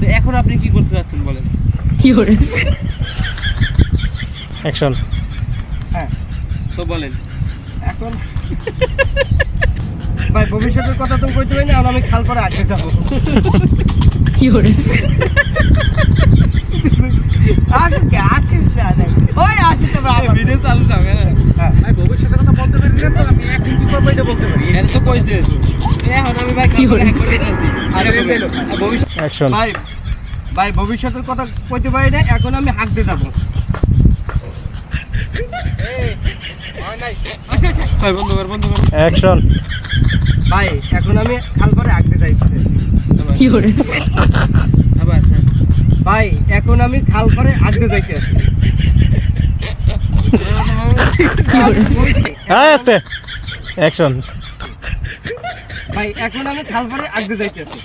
তো এখন আপনি কি করতে যাচ্ছেন বলেন? অ্যাকশন। হ্যাঁ, তো বলেন। এখন ভাই ভবিষ্যতের কথা তো কইতে পারি না, আর আমি খাল করে আগে যাবো। আসুন কে আসিস না, ওই আসিস তো ভিডিও চালু থাক। হ্যাঁ, ভাই ভবিষ্যতের কথা বলতে পারি না তো, আমি এখন কি করবো এটা বলতে পারি। এটা তো কইছে। এখন আমি ভাই কি করে করে যাচ্ছি? আরে ভবিষ্যৎ অ্যাকশন। ভাই ভাই ভবিষ্যতের কথা কইতে পারি না, এখন আমি হাঁক দিয়ে যাবো। ভাই বন্ধ কর, বন্ধ কর। অ্যাকশন। ভাই এখন আমি খাল করে হাঁক দিয়ে যাইছি। আবার হ্যাঁ। ভাই এখন আমি খাল করে হাঁক দিয়ে যাইতে আছি। হ্যাঁ আস্তে। অ্যাকশন। ভাই এখন আমি খাল করে হাঁক দিয়ে যাইতে আছি।